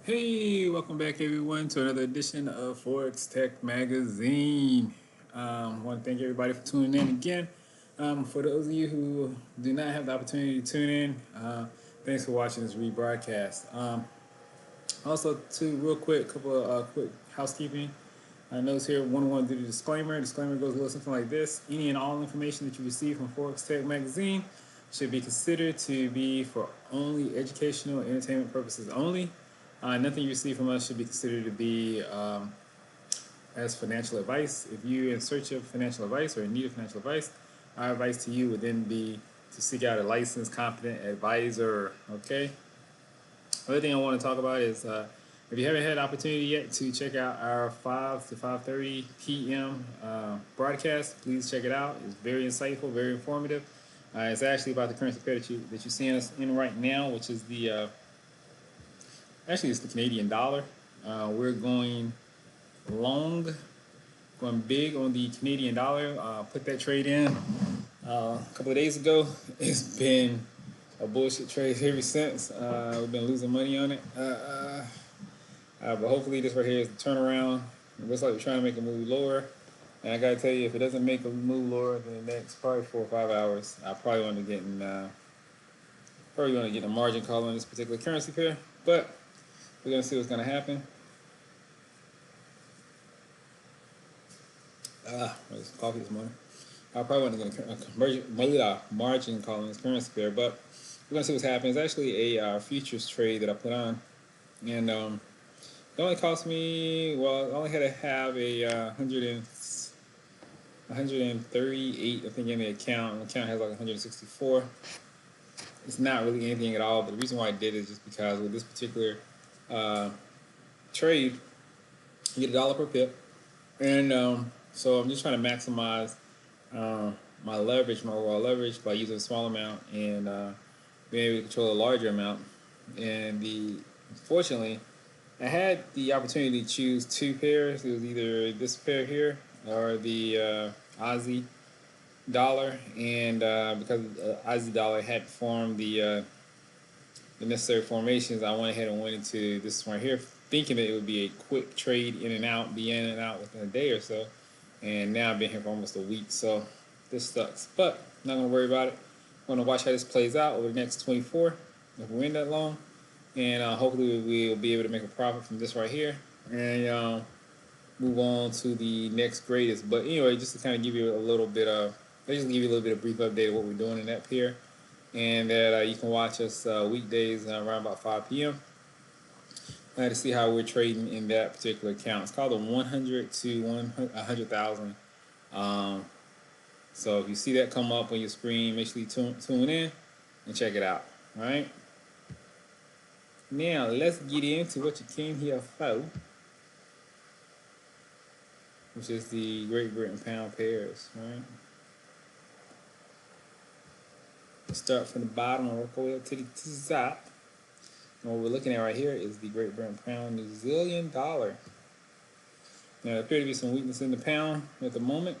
Hey, welcome back everyone to another edition of Forex Tech Magazine. Want to thank everybody for tuning in again. For those of you who do not have the opportunity to tune in, thanks for watching this rebroadcast. Also, too, real quick, couple of quick housekeeping notes here. One, want to do the disclaimer. Disclaimer goes a little something like this: any and all information that you receive from Forex Tech Magazine should be considered to be for only educational and entertainment purposes only. Nothing you receive from us should be considered to be as financial advice. If you're in search of financial advice or in need of financial advice, our advice to you would then be to seek out a licensed, competent advisor. Okay. Other thing I want to talk about is if you haven't had an opportunity yet to check out our 5 to 5:30 p.m. Broadcast, please check it out. It's very insightful, very informative. It's actually about the currency pair that you're seeing us in right now, which is the actually it's the Canadian dollar. We're going long, going big on the Canadian dollar. Put that trade in a couple of days ago. It's been a bullshit trade ever since. We've been losing money on it. But hopefully this right here is the turnaround. It looks like we're trying to make a move lower. And I gotta tell you, if it doesn't make a move lower in the next probably 4 or 5 hours, I probably want to get a margin call on this particular currency pair. But we're gonna see what's gonna happen. I was coffee this morning. I probably want to get a margin call on this currency pair, but we're gonna see what's happening. It's actually a futures trade that I put on, and it only cost me, well, I only had to have a 138, I think, in the account. The account has like 164. It's not really anything at all, but the reason why I did it is just because with this particular uh, trade, you get $1 per pip. And so I'm just trying to maximize my leverage, my overall leverage, by using a small amount and being able to control a larger amount. And unfortunately, I had the opportunity to choose two pairs. It was either this pair here or the Aussie dollar, and because Aussie dollar had formed the necessary formations, I went ahead and went into this one right here, thinking that it would be a quick trade in and out, be in and out within a day or so. And now I've been here for almost a week, so this sucks. But I'm not gonna worry about it. I'm gonna watch how this plays out over the next 24, if we win that long, and hopefully we'll be able to make a profit from this right here, and move on to the next greatest. But anyway, just to kind of give you a little bit of, basically give you a little bit of brief update of what we're doing in that pair, and that you can watch us weekdays around about 5 p.m. To see how we're trading in that particular account. It's called the 100 to 100,000. Um, so if you see that come up on your screen, make sure you tune in and check it out. All right. Now let's get into what you came here for, which is the Great Britain pound pairs. Right. Let's start from the bottom and work our way up to the top. And what we're looking at right here is the Great Britain pound New Zealand dollar. Now, there appears to be some weakness in the pound at the moment.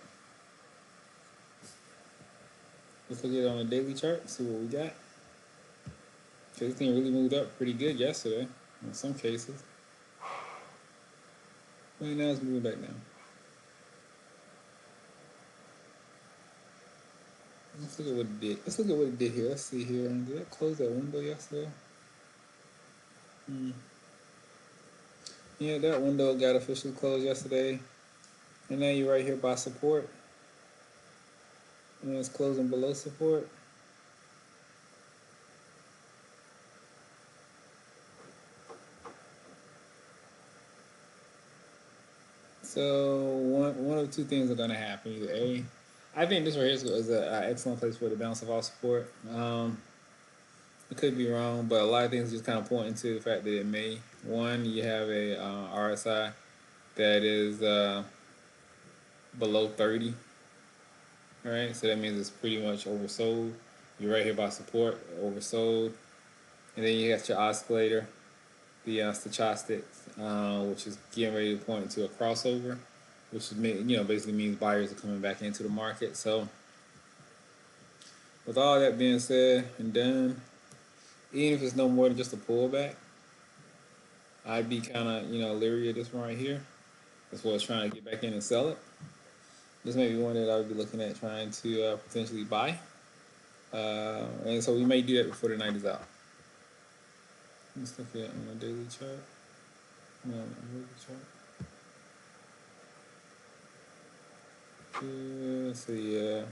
Let's look at it on the daily chart, see what we got. Okay, this thing really moved up pretty good yesterday in some cases. Right now it's moving back down. Let's look at what it did. Let's look at what it did here. Let's see here. Did it close that window yesterday? Yeah, that window got officially closed yesterday. And now you're right here by support. And it's closing below support. So one of two things are going to happen. Either A, I think this right here is an excellent place for the bounce off support. I could be wrong, but a lot of things just kind of point to the fact that it may. One, you have a RSI that is below 30. All right, so that means it's pretty much oversold. You're right here by support, oversold. And then you got your oscillator, the stochastic, which is getting ready to point to a crossover, which is, basically means buyers are coming back into the market. So with all that being said and done, even if it's no more than just a pullback, I'd be kind of, leery of this one right here, as well as trying to get back in and sell it. This may be one that I would be looking at trying to potentially buy. And so we may do that before the night is out. Let's look at on a daily chart. No, on a weekly chart. Let's see.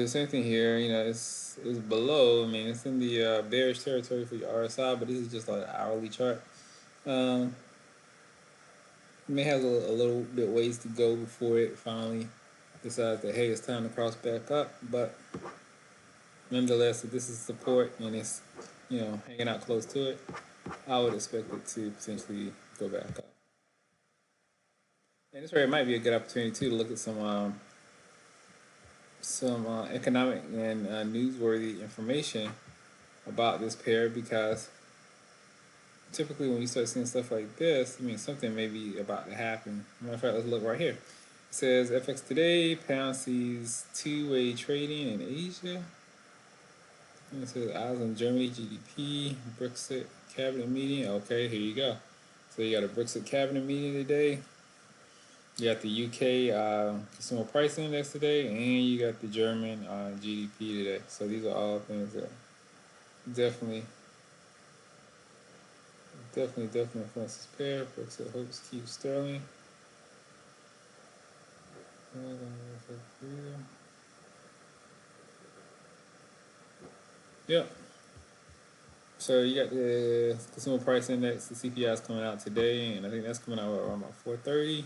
Same thing here. It's below. I mean, it's in the bearish territory for your RSI, but this is just like an hourly chart. Um, it may have a little bit ways to go before it finally decides that hey, it's time to cross back up. But nonetheless, if this is support and it's hanging out close to it, I would expect it to potentially go back up. And this right might be a good opportunity too to look at some economic and newsworthy information about this pair, because typically when you start seeing stuff like this, I mean something may be about to happen. Matter of fact, let's look right here. It says FX today, pound sees two-way trading in Asia. And it says eyes on Germany GDP, Brexit cabinet meeting. Okay, here you go. So you got a Brexit cabinet meeting today. You got the UK consumer price index today, and you got the German GDP today. So these are all things that definitely influence this pair. Brexit hopes keep sterling. Yep. So you got the consumer price index, the CPI is coming out today, and I think that's coming out around about 4:30.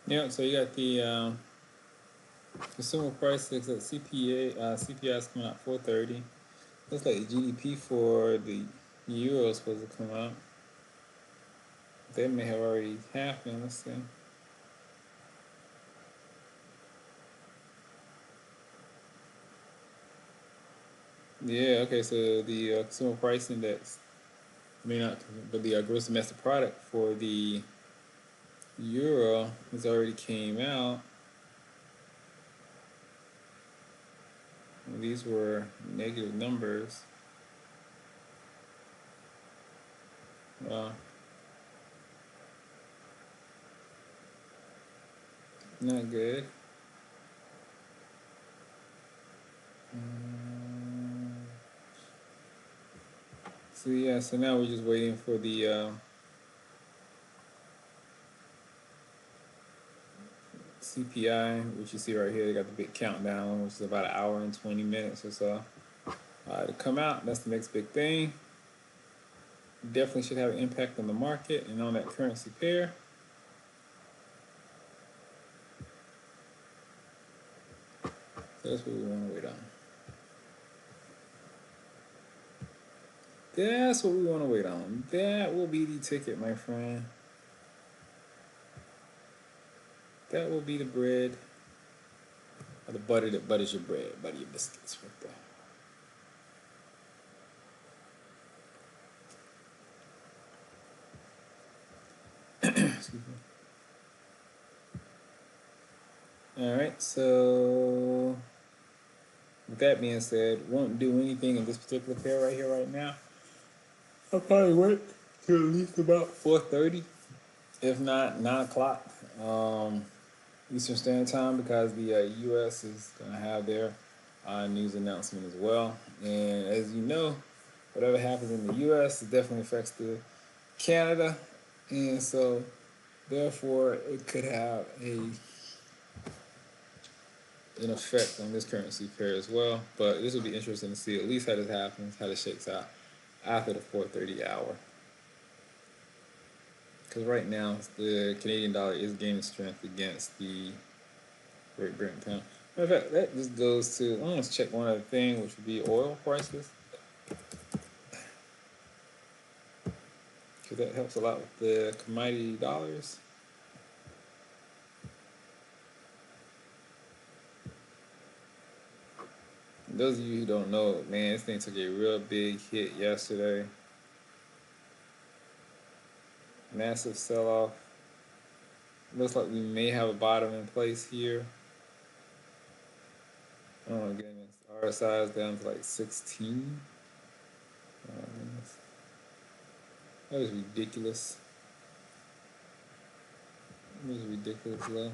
Yeah, so you got the consumer price index at CPI is coming out 4:30. Looks like the GDP for the euro is supposed to come out. That may have already happened. Let's see. Yeah, okay, so the consumer price index, I mean, not, but the gross domestic product for the euro has already came out. These were negative numbers. Uh, Not good. So yeah, so now we're just waiting for the CPI, which you see right here. They got the big countdown, which is about an hour and 20 minutes or so to come out. That's the next big thing. Definitely should have an impact on the market and on that currency pair. So that's what we want to wait on. That's what we want to wait on. That will be the ticket, my friend. That will be the bread, or the butter that butters your bread, butter your biscuits right there. Excuse me. All right, so with that being said, won't do anything in this particular pair right here, right now. I'll probably wait till at least about 4:30, if not 9 o'clock Eastern Standard Time, because the U.S. is gonna have their news announcement as well. And as you know, whatever happens in the U.S. it definitely affects the Canada, and so therefore it could have an effect on this currency pair as well. But this will be interesting to see at least how this happens, how this shakes out after the 4:30 hour. Because right now the Canadian dollar is gaining strength against the Great Britain pound. Matter of fact, that just goes to, I want to check one other thing, which would be oil prices. Because that helps a lot with the commodity dollars. Those of you who don't know, man, this thing took a real big hit yesterday. Massive sell-off. Looks like we may have a bottom in place here. Oh my goodness. RSI is down to like 16. Oh my goodness. That was ridiculous. It was ridiculous low.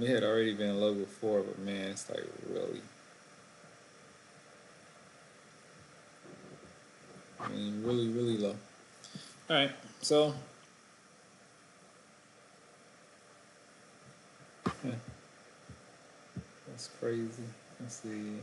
It had already been low before, but man, it's like really. I mean, really, really low. All right, so yeah, that's crazy. Let's see. Okay.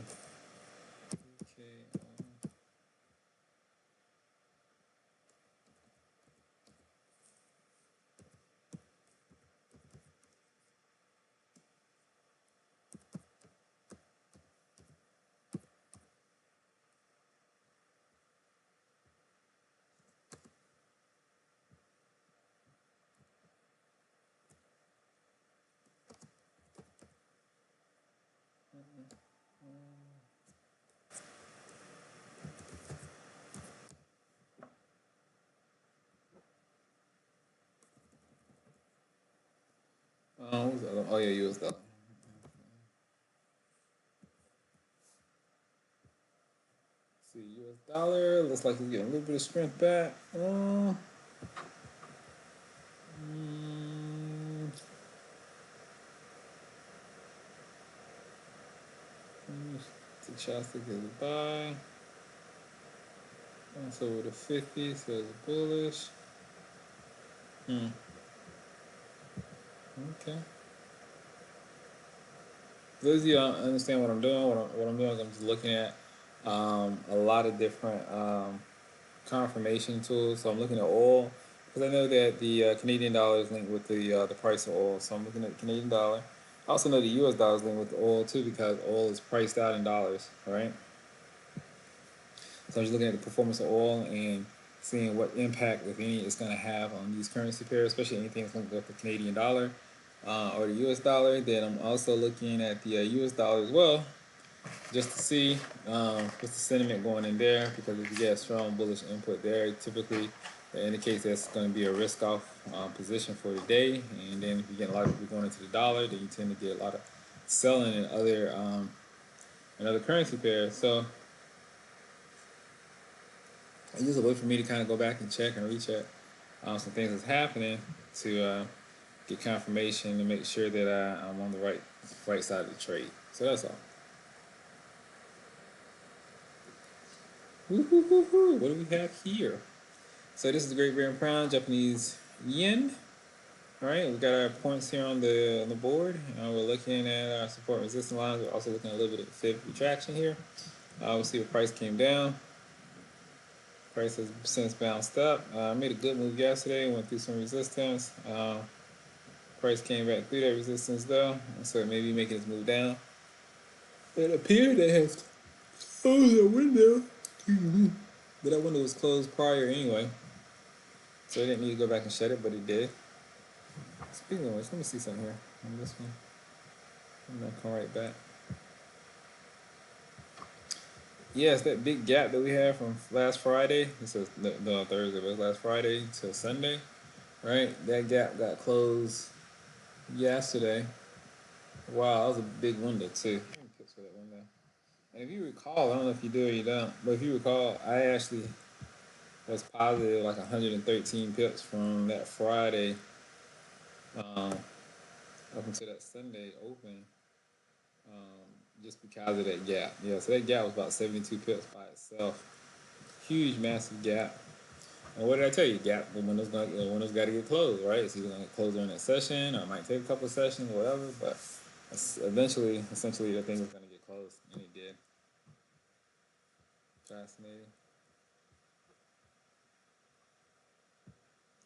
What was the other? Oh yeah, US dollar. See, US dollar looks like it's getting a little bit of strength back. The chopstick is a buy. That's over the 50, so it's bullish. Okay. For those of you who don't understand what I'm doing, what I'm doing is I'm just looking at a lot of different confirmation tools. So I'm looking at oil because I know that the Canadian dollar is linked with the price of oil. So I'm looking at the Canadian dollar. I also know the US dollar is linked with the oil too because oil is priced out in dollars, right? So I'm just looking at the performance of oil and seeing what impact, if any, it's going to have on these currency pairs, especially anything that's linked with the Canadian dollar or the US dollar. Then I'm also looking at the US dollar as well, just to see what's the sentiment going in there. Because if you get a strong bullish input there, typically that indicates that's going to be a risk-off position for the day. And then if you get a lot of people going into the dollar, then you tend to get a lot of selling in other currency pairs. So it's just a way for me to kind of go back and check and recheck some things that's happening to get confirmation to make sure that I'm on the right side of the trade. So that's all. Woo-hoo-hoo-hoo. What do we have here? So this is the Great Bear Pound, Japanese yen. All right, we got our points here on the board. We're looking at our support and resistance lines. We're also looking at a little bit of Fib retraction here. We'll see what price came down. Price has since bounced up. Made a good move yesterday. Went through some resistance. Price came back through that resistance though, so it may be making its move down. It appeared to have closed a window, but that window was closed prior anyway, so it didn't need to go back and shut it, but it did. Speaking of which, let me see something here on this one. I'm gonna come right back. Yeah, it's that big gap that we had from last Friday. This is no Thursday, but it was last Friday till Sunday, right? That gap got closed yesterday. Wow, that was a big window too. Let me picture that window. And if you recall, I don't know if you do or you don't, but if you recall, I actually was positive like 113 pips from that Friday up until that Sunday open, just because of that gap. Yeah, so that gap was about 72 pips by itself. Huge, massive gap. And what did I tell you? Gap, the window's got to get closed, right? It's either going to close during that session or it might take a couple of sessions or whatever, but essentially, the thing was going to get closed, and it did. Fascinating.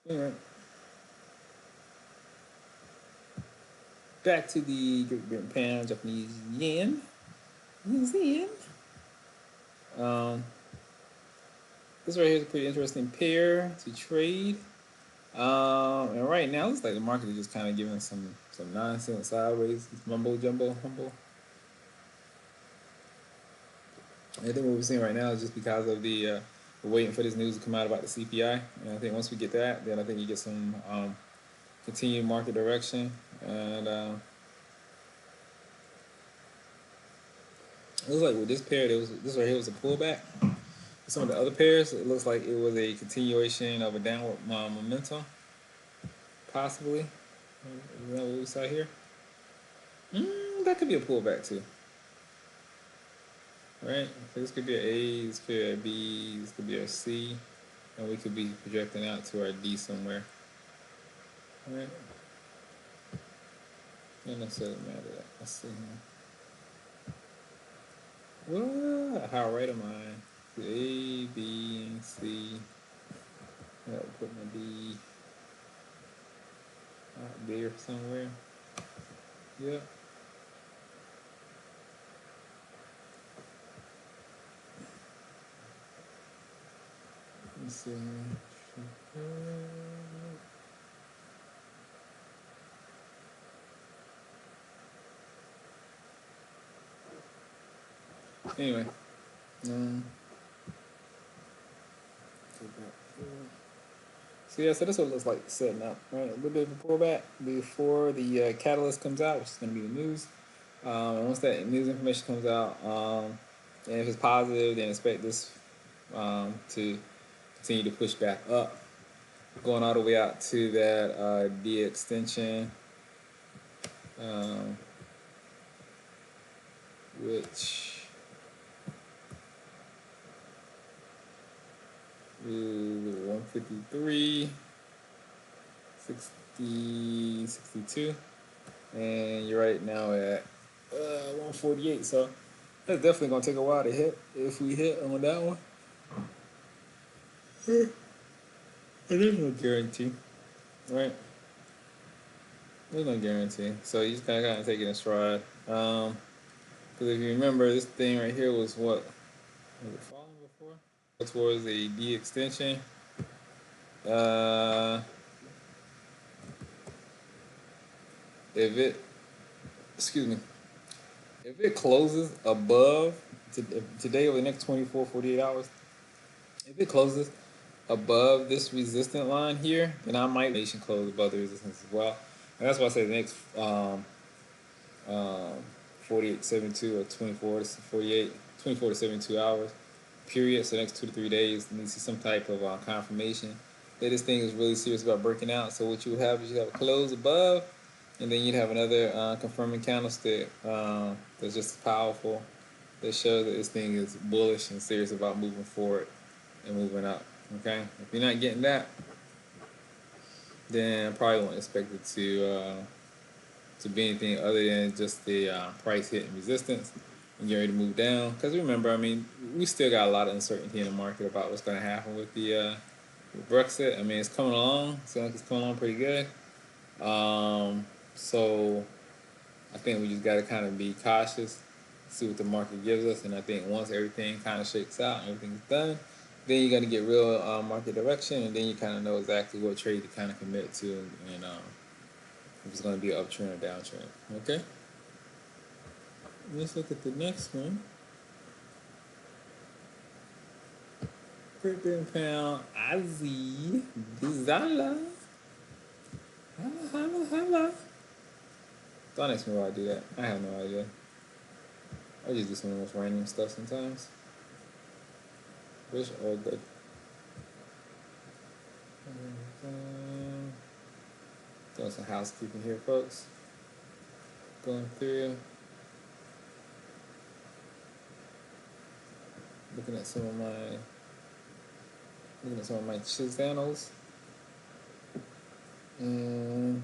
Anyway, back to the Great Britain pound, Japanese yen. New Zealand. Um, this right here is a pretty interesting pair to trade. And right now, it looks like the market is just kind of giving some nonsense sideways, mumbo jumbo, humble. I think what we're seeing right now is just because of the we're waiting for this news to come out about the CPI, and I think once we get that, then I think you get some continued market direction, and it looks like with this pair, this right here was a pullback. Some of the other pairs, it looks like it was a continuation of a downward momentum, possibly. Is that what we saw here? That could be a pullback too, right? So this could be an A, this could be a B, this could be a C, and we could be projecting out to our D somewhere, right? Not necessarily mad at that. Let's see here. What? How right am I? A, B, and C. Yeah, put my D out there somewhere. Yep. Let's see. Anyway, so yeah, so this is what it looks like setting up, right? A little bit of a pullback before the catalyst comes out, which is going to be the news. And once that news information comes out, and if it's positive, then expect this to continue to push back up, going all the way out to that D extension, which is 153, 60, 62, and you're right now at 148. So that's definitely gonna take a while to hit. If we hit on that one, and there's no guarantee, right? There's no guarantee. So you just kind of take it in stride. Because if you remember, this thing right here was what was it falling before? Towards a D extension. Uh, if it, excuse me, if it closes above today or the next 24, 48 hours, if it closes above this resistant line here, then I might nation close above the resistance as well. And that's why I say the next 48, 72 or 24 to 48, 24 to 72 hours period. So the next 2 to 3 days, you need to see some type of confirmation that this thing is really serious about breaking out. So what you would have is you have a close above, and then you'd have another confirming candlestick that's just powerful that shows that this thing is bullish and serious about moving forward and moving up. Okay, if you're not getting that, then I probably won't expect it to be anything other than just the price hitting resistance and getting ready to move down. Because remember, I mean, we still got a lot of uncertainty in the market about what's going to happen with the with Brexit. I mean, it's coming along. It sounds like it's coming along pretty good. So I think we just got to kind of be cautious, see what the market gives us, and I think once everything kind of shakes out and everything's done, then you're gonna get real market direction, and then you kind of know exactly what trade to kind of commit to, and if it's gonna be an uptrend or downtrend. Okay. Let's look at the next one. Great Britain pound, Aussie, Bizala. Holla, holla, holla. Don't ask me why I do that. I have no idea. I just do some of the most random stuff sometimes. But it's all good. Doing some housekeeping here, folks. Going through. Looking at some of my channels. And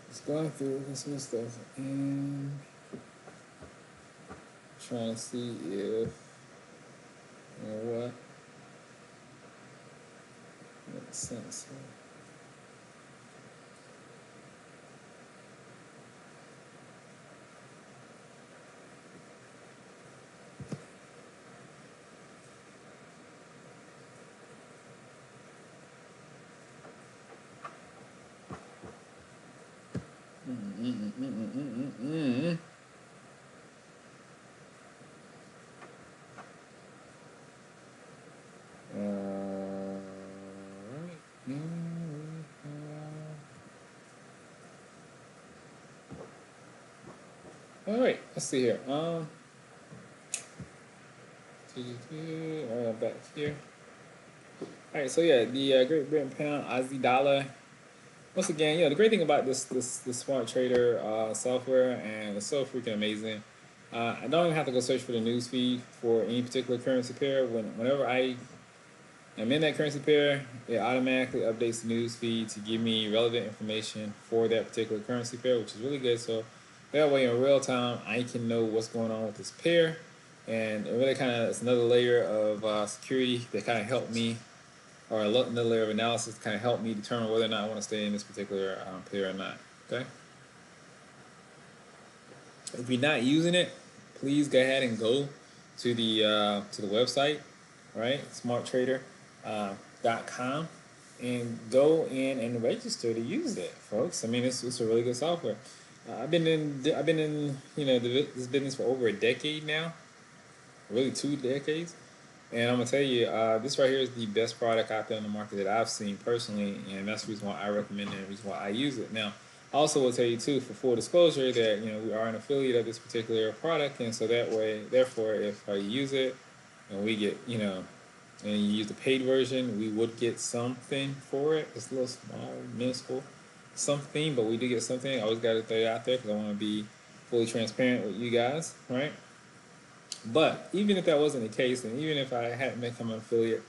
just going through some stuff and trying to see if what makes sense. All right, let's see here. All right, I'm back here. All right, so yeah, the Great Britain pound, Aussie dollar. Once again, the great thing about this smart trader software, and it's so freaking amazing. I don't even have to go search for the news feed for any particular currency pair. Whenever I am in that currency pair, it automatically updates the news feed to give me relevant information for that particular currency pair, which is really good. So that way, in real time, I can know what's going on with this pair, and it really kind of it's another layer of security that kind of helped me, or another layer of analysis to kind of help me determine whether or not I want to stay in this particular pair or not. Okay. If you're not using it, please go ahead and go to the website, right? smarttrader.com, and go in and register to use it, folks. I mean, it's a really good software. I've been in this business for over a decade now, really 2 decades. And I'm gonna tell you, this right here is the best product out there in the market that I've seen personally, and that's the reason why I recommend it and the reason why I use it. Now, I also will tell you too, for full disclosure, that we are an affiliate of this particular product, and so that way, therefore, if I use it and we get and you use the paid version, we would get something for it. It's a little small, minuscule something, but we do get something. I always got to throw it out there because I want to be fully transparent with you guys, right? But even if that wasn't the case, and even if I hadn't become an affiliate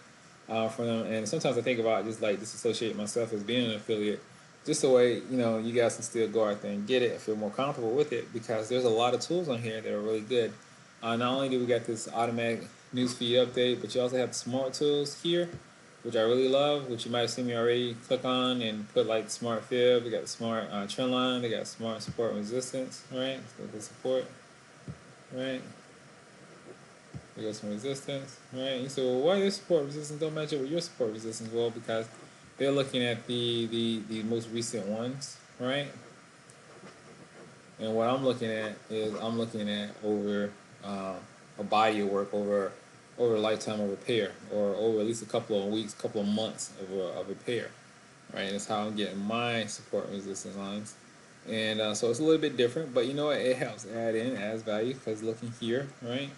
for them, and sometimes I think about just like disassociate myself as being an affiliate, just the way you guys can still go out there and get it and feel more comfortable with it, because there's a lot of tools on here that are really good. Not only do we got this automatic newsfeed update, but you also have the smart tools here, which I really love, which you might have seen me already click on and put like smart fib. We got the smart trend line. They got smart support and resistance, right? So the support, right? We got some resistance, right? You say, well, why your support resistance don't match up with your support resistance? Well, because they're looking at the most recent ones, right? And what I'm looking at is I'm looking at over a body of work over a lifetime of repair, or over at least a couple of weeks, couple of months of repair, right? And that's how I'm getting my support and resistance lines. And so it's a little bit different, but you know what? It helps add in, adds value, because looking here, right?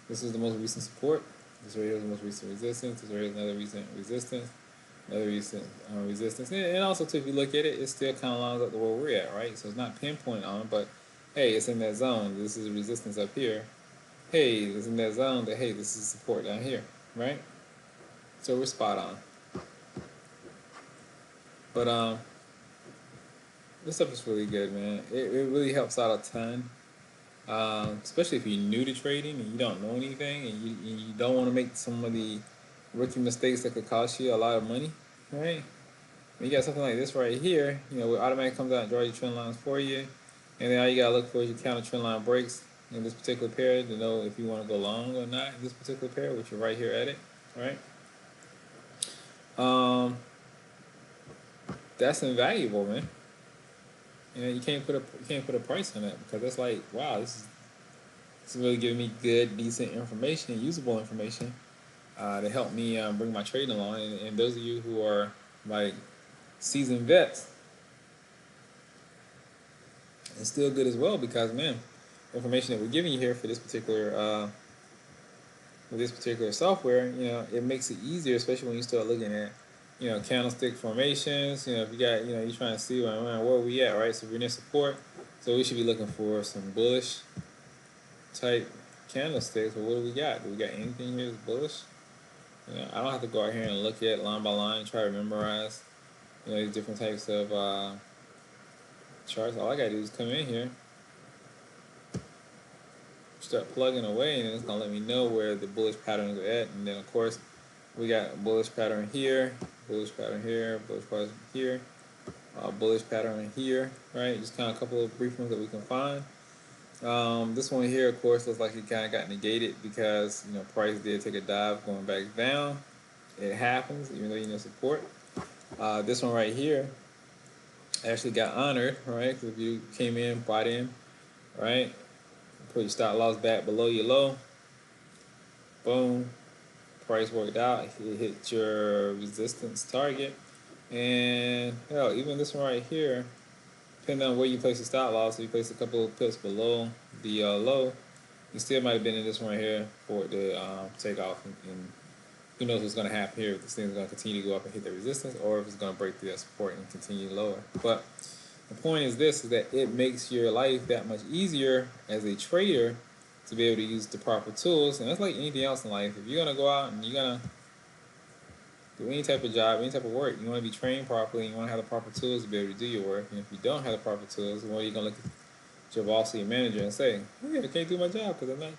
This is the most recent support. This right here is the most recent resistance. This right here is another recent resistance. Another recent resistance. And also, too, if you look at it, it still kind of lines up to where we're at, right? So it's not pinpoint on it, but hey, it's in that zone. This is resistance up here. Hey, it's in that zone that, hey, this is support down here, right? So we're spot on. But this stuff is really good, man. It really helps out a ton. Especially if you're new to trading and you don't know anything, and you don't want to make some of the rookie mistakes that could cost you a lot of money, right? When you got something like this right here, it automatically comes out and draws your trend lines for you, and then all you gotta look for is your counter trend line breaks in this particular pair to know if you want to go long or not in this particular pair, which are right here at it, right? That's invaluable, man. You can't put a price on that, because that's like, wow, this is really giving me good, decent information and usable information to help me bring my trading along. And those of you who are like seasoned vets, it's still good as well, because man, the information that we're giving you here for this particular software, it makes it easier, especially when you start looking at candlestick formations. If you got you're trying to see where we at, right? So we're near support, so we should be looking for some bullish type candlesticks. But what do we got? Do we got anything here that's bullish? I don't have to go out here and look at line by line, try to memorize these different types of charts. All I gotta do is come in here, start plugging away, and it's gonna let me know where the bullish patterns are at. And then of course we got a bullish pattern here, bullish pattern here, bullish pattern here, bullish pattern here, right? Just kind of a couple of brief ones that we can find. This one here, of course, looks like it kind of got negated because price did take a dive going back down. It happens, even though support. This one right here actually got honored, right? 'Cause if you came in, bought in, right, put your stop loss back below your low, boom, price worked out. It hit your resistance target, and hell, even this one right here, depending on where you place the stop loss, if you place a couple of pips below the low, you still might have been in this one right here for it to take off, and who knows what's going to happen here, if this thing's going to continue to go up and hit the resistance, or if it's going to break through that support and continue lower. But the point is this, is that it makes your life that much easier as a trader to be able to use the proper tools. And that's like anything else in life. If you're going to go out and you're going to do any type of job, any type of work, you want to be trained properly, and you want to have the proper tools to be able to do your work. And if you don't have the proper tools, well, you're going to look at your boss or your manager and say, hey, I can't do my job because I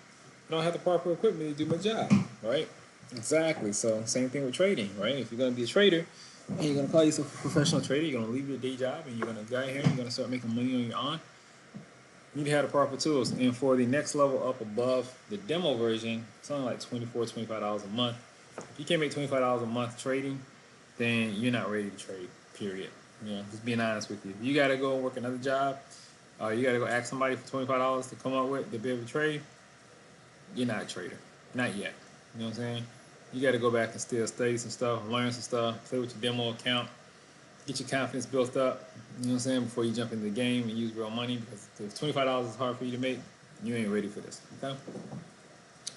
don't have the proper equipment to do my job, right? Exactly. So same thing with trading, right? If you're going to be a trader and you're going to call yourself a professional trader, you're going to leave your day job and you're going to go out here and you're going to start making money on your own, you need to have the proper tools. And for the next level up above the demo version, it's only like $24, $25 a month. If you can't make $25 a month trading, then you're not ready to trade, period. You know, just being honest with you. If you got to go and work another job, you got to go ask somebody for $25 to come up with to be able to trade, you're not a trader. Not yet. You know what I'm saying? You got to go back and still study some stuff, learn some stuff, play with your demo account, get your confidence built up, you know what I'm saying, before you jump into the game and use real money. Because if $25 is hard for you to make, you ain't ready for this, okay?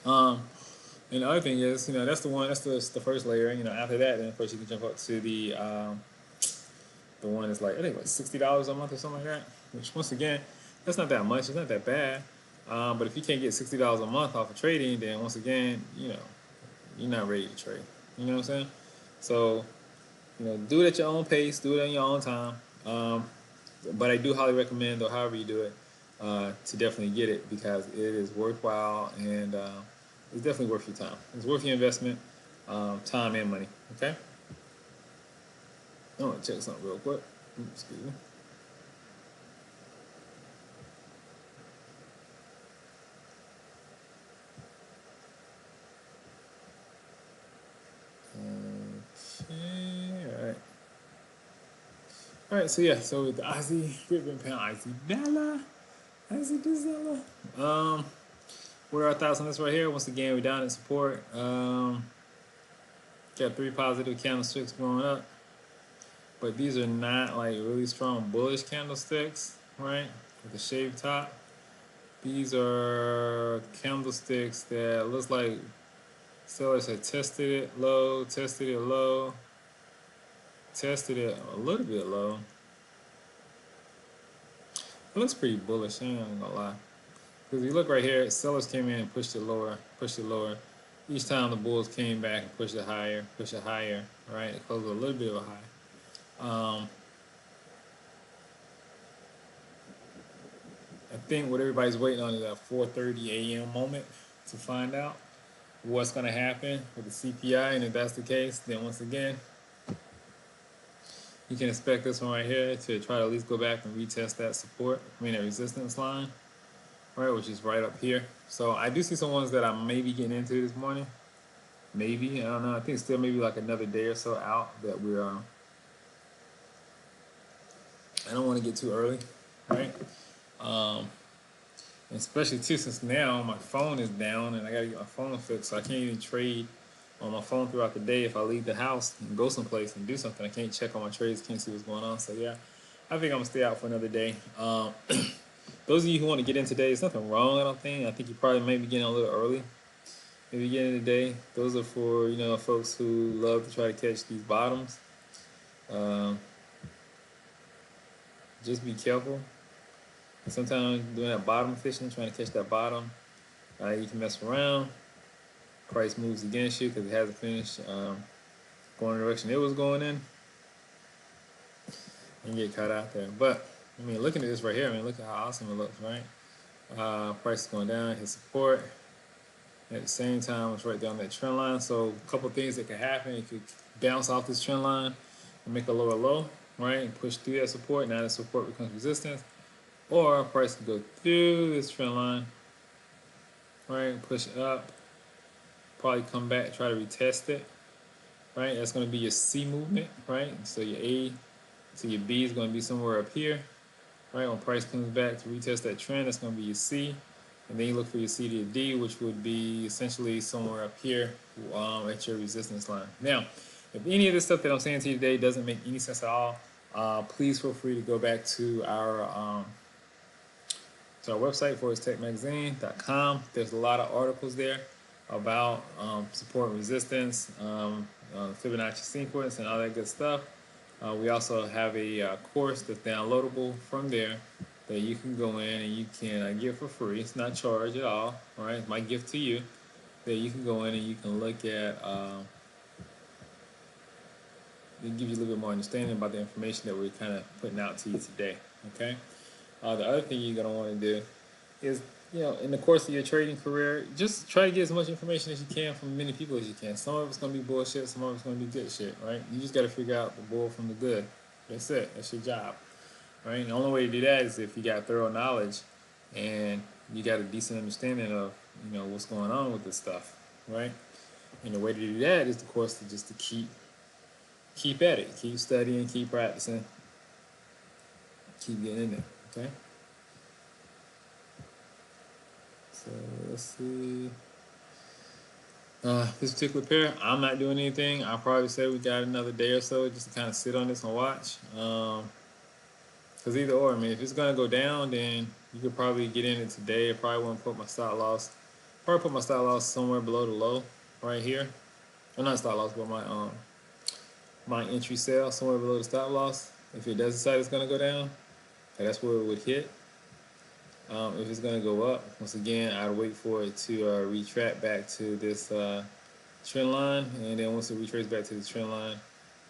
And the other thing is, you know, that's the first layer. You know, after that, then of course you can jump up to the one that's like, I think like $60 a month or something like that. Which once again, that's not that much. It's not that bad. But if you can't get $60 a month off of trading, then once again, you know, you're not ready to trade. You know what I'm saying? So, you know, do it at your own pace, do it in your own time. But I do highly recommend, or however you do it, to definitely get it, because it is worthwhile, and it's definitely worth your time. It's worth your investment, time and money. Okay. I want to check something real quick. Excuse me. Okay. All right. All right. So yeah. So with the Aussie, British pound, Aussie dollar, Aussie dollar. What are our thoughts on this right here? Once again, we're down in support. Got 3 positive candlesticks going up, but these are not like really strong bullish candlesticks, right? With the shaved top. These are candlesticks that looks like sellers had tested it low, tested it low, tested it a little bit low. It looks pretty bullish, I ain't gonna lie. Because you look right here, sellers came in and pushed it lower, pushed it lower. Each time the bulls came back and pushed it higher, right? It closed with a little bit of a high. I think what everybody's waiting on is that 4:30 a.m. moment to find out what's going to happen with the CPI. And if that's the case, then once again, you can expect this one right here to try to at least go back and retest that support, that resistance line, right, which is right up here. So I do see some ones that I may be getting into this morning. Maybe, I don't know. I think still maybe like another day or so out that we're, I don't want to get too early, right? Especially too, since now my phone is down and I gotta get my phone fixed, so I can't even trade on my phone throughout the day. If I leave the house and go someplace and do something, I can't check on my trades, can't see what's going on. So yeah, I think I'm gonna stay out for another day. Those of you who want to get in today, there's nothing wrong, I don't think. I think you probably may be getting a little early. Maybe getting in today. Those are for, you know, folks who love to try to catch these bottoms. Just be careful. Sometimes doing that bottom fishing, trying to catch that bottom, you can mess around. Price moves against you because it hasn't finished going in the direction it was going in, and get caught out there. But I mean, looking at this right here, I mean, look at how awesome it looks, right? Price is going down, hit support. At the same time, it's right down that trend line. So a couple of things that could happen. It could bounce off this trend line and make a lower low, right? And push through that support. Now the support becomes resistance. Or price could go through this trend line, right? Push up. Probably come back, try to retest it, right? That's going to be your C movement, right? So your A So your B is going to be somewhere up here, right? When price comes back to retest that trend, that's going to be your C. And then you look for your C to your D, which would be essentially somewhere up here at your resistance line. Now, if any of this stuff that I'm saying to you today doesn't make any sense at all, please feel free to go back to our website, forextechmagazine.com. There's a lot of articles there about support and resistance, Fibonacci sequence, and all that good stuff. We also have a course that's downloadable from there that you can go in and you can get for free. It's not charged at all, right? It's my gift to you that you can go in and you can look at. It gives you a little bit more understanding about the information that we're kind of putting out to you today. Okay. The other thing you're gonna want to do is, in the course of your trading career, just try to get as much information as you can from as many people as you can. Some of it's gonna be bullshit, some of it's gonna be good shit, right? You just gotta figure out the bull from the good. That's it. That's your job, right? And the only way to do that is if you got thorough knowledge and you got a decent understanding of, what's going on with this stuff, right? And the way to do that is, of course, to keep at it, keep studying, keep practicing, keep getting in there. Okay. So let's see. This particular pair, I'm not doing anything. I'll probably say we got another day or so just to kind of sit on this and watch. Because either or, I mean, if it's going to go down, then you could probably get in it today. I probably won't put my stop loss. Probably put my stop loss somewhere below the low right here. Or not stop loss, but my entry sale somewhere below the stop loss. If it does decide it's going to go down, that's where it would hit. If it's going to go up, once again, I'd wait for it to retract back to this trend line. And then once it retraces back to the trend line,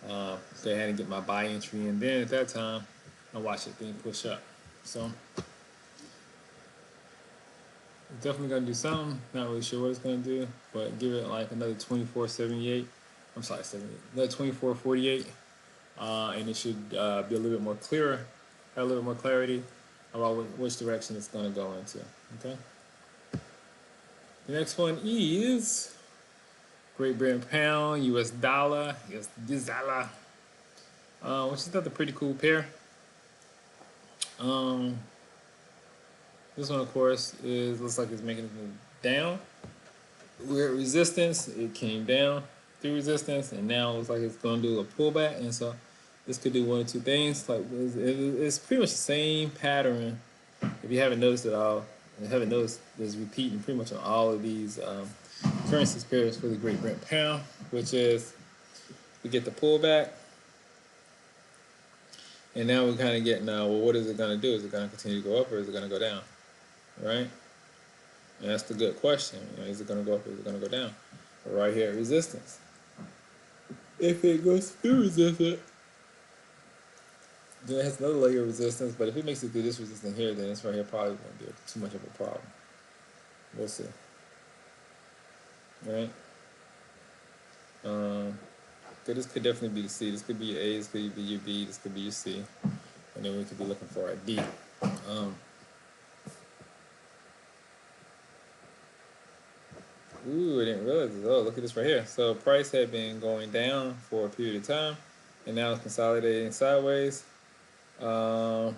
go ahead and get my buy entry. And then at that time, I'll watch it thing push up. So, it's definitely going to do something. Not really sure what it's going to do, but give it like another 24.78. I'm sorry, 78. Another 24.48. And it should be a little bit more clearer, have a little more clarity about which direction it's going to go into. Okay. The next one is Great Britain pound, US dollar, which is another pretty cool pair. This one, of course, looks like it's making it down. We're at resistance. It came down through resistance, and now it looks like it's going to do a pullback. And so this could do one or two things. Like it's pretty much the same pattern. If you haven't noticed it all, and haven't noticed, there's repeating pretty much on all of these currencies pairs for the Great Britain pound, which is we get the pullback, and now we're kind of getting well, what is it going to do? Is it going to continue to go up or is it going to go down? Right? And that's the good question. Is it going to go up or is it going to go down? We're right here at resistance. If it goes through resistance, then it has another layer of resistance. But if it makes it through this resistance here, then this right here probably won't be too much of a problem. We'll see. Right? So this could definitely be the C. This could be your A. This could be your B. This could be your C. And then we could be looking for a D. Ooh, I didn't realize this. Oh, look at this right here. So price had been going down for a period of time, and now it's consolidating sideways. So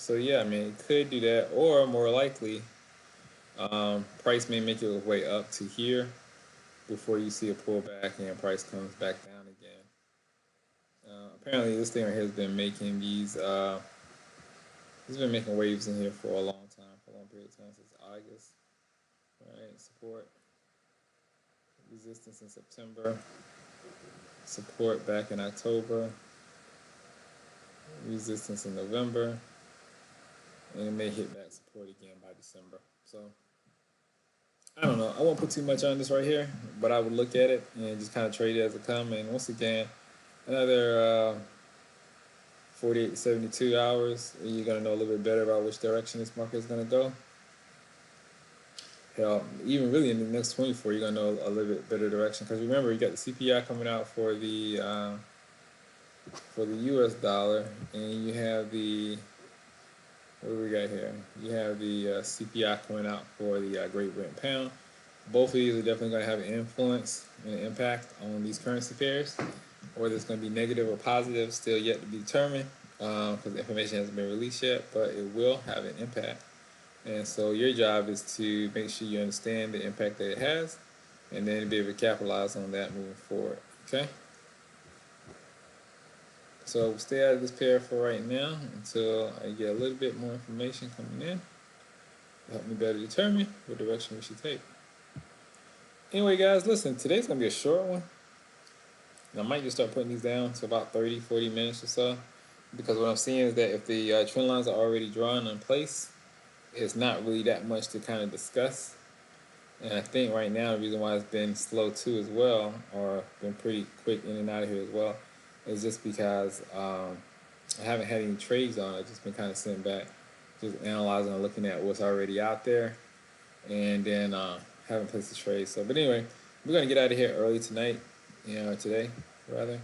yeah, I mean, it could do that, or more likely, price may make its way up to here before you see a pullback and price comes back down again. Apparently, this thing right here has been making these. It's been making waves in here for a long time, for a long period of time, since August. Right, support, resistance in September, support back in October, resistance in November, and it may hit back support again by December. So I don't know. I won't put too much on this right here, but I would look at it and just kind of trade it as it comes. And once again, another 48 to 72 hours, you're going to know a little bit better about which direction this market is going to go. Hell, even really in the next 24, you're going to know a little bit better direction. Because remember, you got the CPI coming out for the US dollar, and you have the, what do we got here? You have the CPI coming out for the Great Britain pound. Both of these are definitely going to have an influence and an impact on these currency pairs. Whether it's going to be negative or positive, still yet to be determined, because the information hasn't been released yet, but it will have an impact. And so your job is to make sure you understand the impact that it has, and then be able to capitalize on that moving forward. Okay? So we'll stay out of this pair for right now until I get a little bit more information coming in to help me better determine what direction we should take. Anyway, guys, listen, today's going to be a short one. I might just start putting these down to about 30, 40 minutes or so, because what I'm seeing is that if the trend lines are already drawn in place, it's not really that much to kind of discuss. And I think right now the reason why it's been slow too as well, or been pretty quick in and out of here as well, is just because I haven't had any trades on. I've just been kind of sitting back, just analyzing and looking at what's already out there, and then haven't placed the trade. So, but anyway, we're gonna get out of here early tonight, today rather,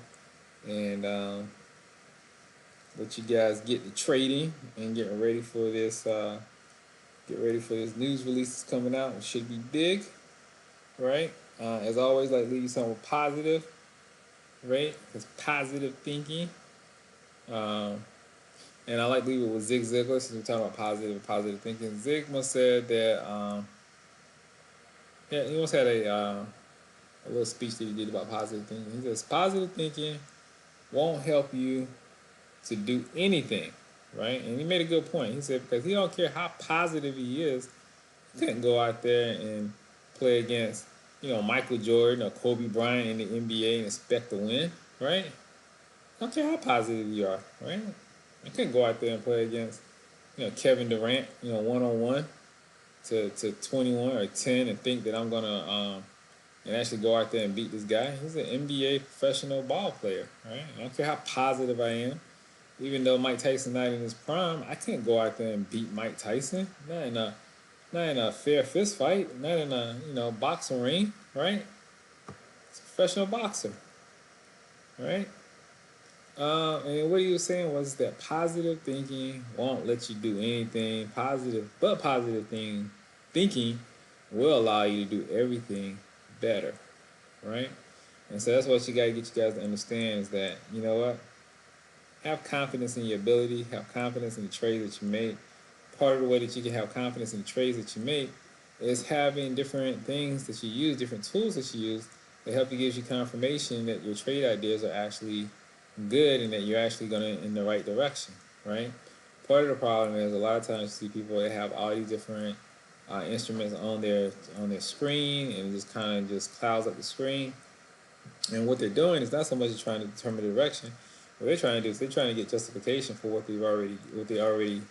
and let you guys get to trading and getting ready for this. Get ready for this news release that's coming out. It should be big, right? As always, like leave you something positive, right? Because positive thinking. And I like to leave it with Zig Ziglar, since we're talking about positive thinking. Zigma said that, he once had a little speech that he did about positive thinking. He says, positive thinking won't help you to do anything, right? And he made a good point. He said, because he don't care how positive he is, he couldn't go out there and play against, Michael Jordan or Kobe Bryant in the NBA and expect to win, right? I don't care how positive you are, right? I couldn't go out there and play against, Kevin Durant, one-on-one to 21 or 10 and think that I'm gonna and actually go out there and beat this guy. He's an NBA professional ball player, right? I don't care how positive I am. Even though Mike Tyson not in his prime, I can't go out there and beat Mike Tyson. Not in a fair fist fight, not in a boxing ring, right? It's a professional boxer, right? And what he was saying was that positive thinking won't let you do anything positive, but thinking will allow you to do everything better, right? And so that's what you gotta get you guys to understand is that, you know what? Have confidence in your ability, have confidence in the trades that you make. Part of the way that you can have confidence in the trades that you make is having different things that you use, different tools that you use that help you give you confirmation that your trade ideas are actually good and that you're actually going in the right direction, right? Part of the problem is a lot of times you see people that have all these different instruments on their screen, and it just kind of just clouds up the screen. And what they're doing is not so much trying to determine the direction. What they're trying to do is they're trying to get justification for what they already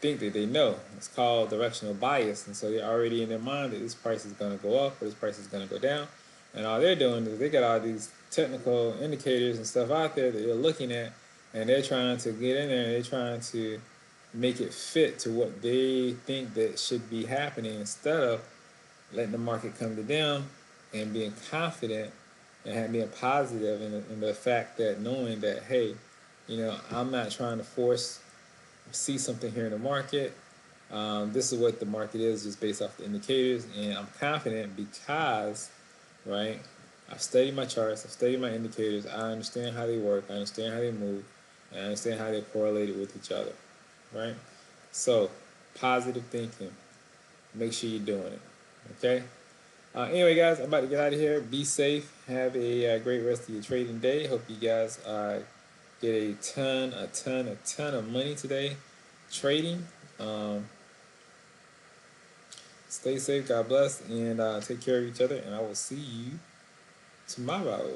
think that they know. It's called directional bias, and so they're already in their mind that this price is going to go up or this price is going to go down. And all they're doing is they got all these technical indicators and stuff out there that they're looking at, and they're trying to get in there and they're trying to make it fit to what they think that should be happening, instead of letting the market come to them and being confident and being positive in the fact that knowing that, hey, I'm not trying to force see something here in the market. This is what the market is just based off the indicators, and I'm confident because, right, I've studied my charts, I've studied my indicators, I understand how they work, I understand how they move, and I understand how they're correlated with each other, right? So, positive thinking, make sure you're doing it, okay? Anyway, guys, I'm about to get out of here. Be safe. Have a great rest of your trading day. Hope you guys get a ton of money today trading. Stay safe. God bless. And take care of each other. And I will see you tomorrow.